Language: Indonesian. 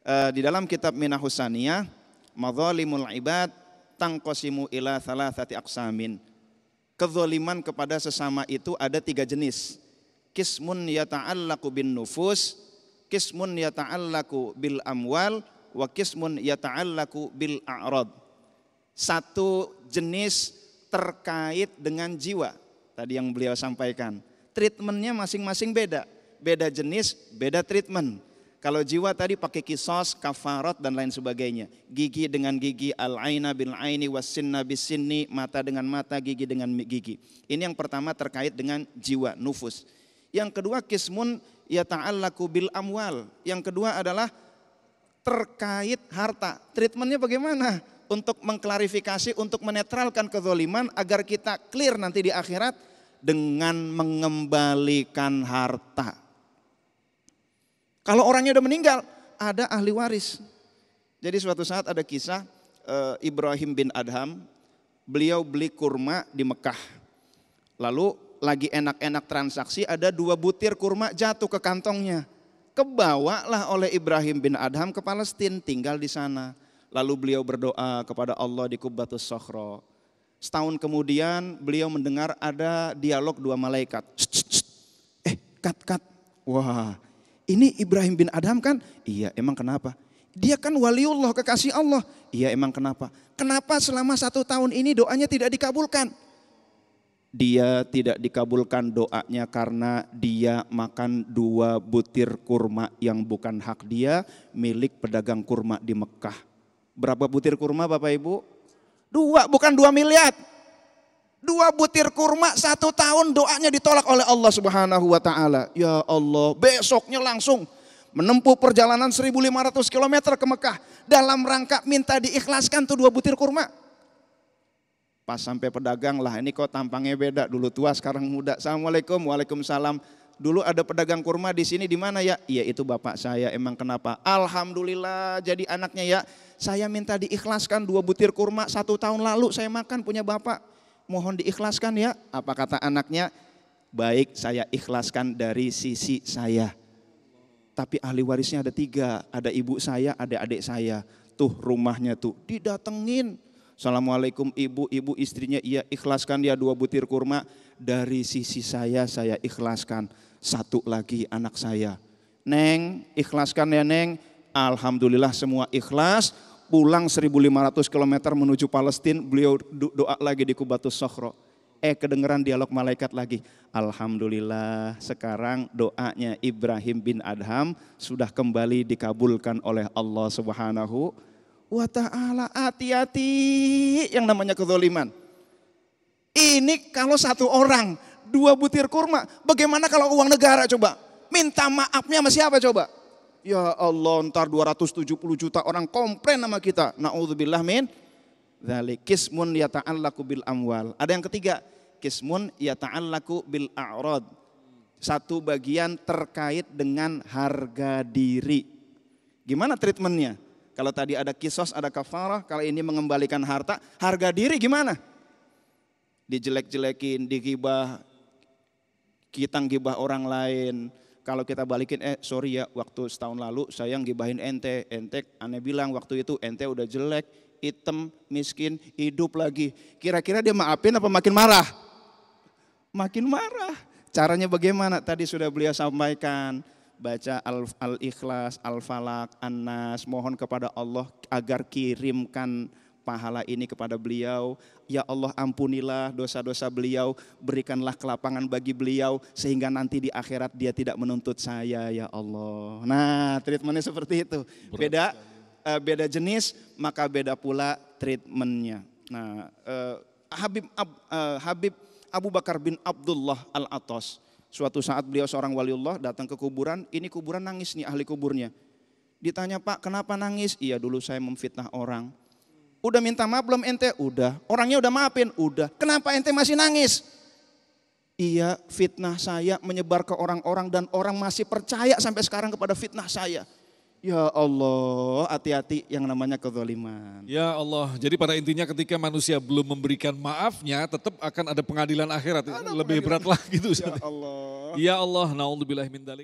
Di dalam kitab Minahus Saniyah, madzalimul ibad tangqasimu ila thalathati aqsamin. Kezaliman kepada sesama itu ada 3 jenis. Qismun yata'allaqu bin nufus, qismun yata'allaqu bil amwal, wa qismun yata'allaqu bil a'rad. Satu jenis terkait dengan jiwa. Tadi yang beliau sampaikan. Treatmentnya masing-masing beda. Beda jenis, beda treatment. Kalau jiwa tadi pakai kisos, kafarat dan lain sebagainya. Gigi dengan gigi, al-aina bil aini, was-sinna bis sinni, mata dengan mata, gigi dengan gigi. Ini yang pertama terkait dengan jiwa, nufus. Yang kedua qismun yata'allaqu bil amwal. Yang kedua adalah terkait harta. Treatmentnya bagaimana? Untuk mengklarifikasi, untuk menetralkan kezaliman agar kita clear nanti di akhirat dengan mengembalikan harta. Kalau orangnya udah meninggal, ada ahli waris. Jadi suatu saat ada kisah Ibrahim bin Adham, beliau beli kurma di Mekah. Lalu lagi enak-enak transaksi, ada 2 butir kurma jatuh ke kantongnya. Kebawalah oleh Ibrahim bin Adham ke Palestina, tinggal di sana. Lalu beliau berdoa kepada Allah di Qubbatus Sokhro. Setahun kemudian beliau mendengar ada dialog 2 malaikat. Kat. Wah, ini Ibrahim bin Adham kan? Iya, emang kenapa? Dia kan waliullah, kekasih Allah. Iya, emang kenapa? Kenapa selama 1 tahun ini doanya tidak dikabulkan? Dia tidak dikabulkan doanya karena dia makan 2 butir kurma yang bukan hak dia, milik pedagang kurma di Mekah. Berapa butir kurma Bapak Ibu? 2, bukan 2 miliar. 2 butir kurma 1 tahun doanya ditolak oleh Allah Subhanahu wa ta'ala. Ya Allah, besoknya langsung menempuh perjalanan 1.500 km ke Mekah. Dalam rangka minta diikhlaskan tuh 2 butir kurma. Pas sampai pedagang, lah ini kok tampangnya beda, dulu tua sekarang muda. Assalamualaikum, waalaikumsalam. Dulu ada pedagang kurma di sini, di mana ya? Iya itu bapak saya, emang kenapa? Alhamdulillah jadi anaknya ya. Saya minta diikhlaskan 2 butir kurma 1 tahun lalu saya makan punya bapak. Mohon diikhlaskan ya. Apa kata anaknya? Baik, saya ikhlaskan dari sisi saya. Tapi ahli warisnya ada 3, ada ibu saya, ada adik saya. Tuh rumahnya tuh didatengin. Assalamualaikum ibu istrinya, iya ikhlaskan dia 2 butir kurma. Dari sisi saya ikhlaskan. 1 lagi anak saya. Neng, ikhlaskan ya Neng. Alhamdulillah semua ikhlas. Pulang 1.500 km menuju Palestina, beliau doa lagi di Qubbatus Sokhro. Kedengeran dialog malaikat lagi. Alhamdulillah sekarang doanya Ibrahim bin Adham sudah kembali dikabulkan oleh Allah Subhanahu wa ta'ala. Hati-hati yang namanya kezaliman. Ini kalau 1 orang 2 butir kurma, bagaimana kalau uang negara coba? Minta maafnya sama siapa coba? Ya Allah, ntar 270 juta orang komplain sama kita. Na'udzubillah min dzalik. Qismun yata'allaqu bil amwal. Ada yang ketiga, qismun yata'allaqu bil a'rad. 1 bagian terkait dengan harga diri. Gimana treatmentnya? Kalau tadi ada kisos, ada kafarah, kalau ini mengembalikan harta, harga diri gimana? Dijelek-jelekin, digibah, kita ngibah orang lain. Kalau kita balikin, sorry ya, waktu setahun lalu saya ngibahin ente aneh bilang waktu itu ente udah jelek, hitam, miskin, hidup lagi. Kira-kira dia maafin apa makin marah? Makin marah. Caranya bagaimana? Tadi sudah beliau sampaikan. Baca Al-Ikhlas, Al-Falaq, An-Nas, mohon kepada Allah agar kirimkan pahala ini kepada beliau. Ya Allah ampunilah dosa-dosa beliau, berikanlah kelapangan bagi beliau sehingga nanti di akhirat dia tidak menuntut saya ya Allah. Nah treatmentnya seperti itu. Beda jenis maka beda pula treatmentnya. Nah Habib Abu Bakar bin Abdullah Al-Atas, suatu saat beliau seorang waliullah datang ke kuburan, ini kuburan nangis nih ahli kuburnya. Ditanya, Pak kenapa nangis? Iya dulu saya memfitnah orang. Udah minta maaf belum ente? Udah. Orangnya udah maafin? Udah. Kenapa ente masih nangis? Iya fitnah saya menyebar ke orang-orang dan orang masih percaya sampai sekarang kepada fitnah saya. Ya Allah, hati-hati yang namanya kezaliman. Ya Allah, jadi pada intinya ketika manusia belum memberikan maafnya tetap akan ada pengadilan akhirat. Lebih berat lagi itu. Ya Allah. Ya Allah, naudzubillah min dzalik.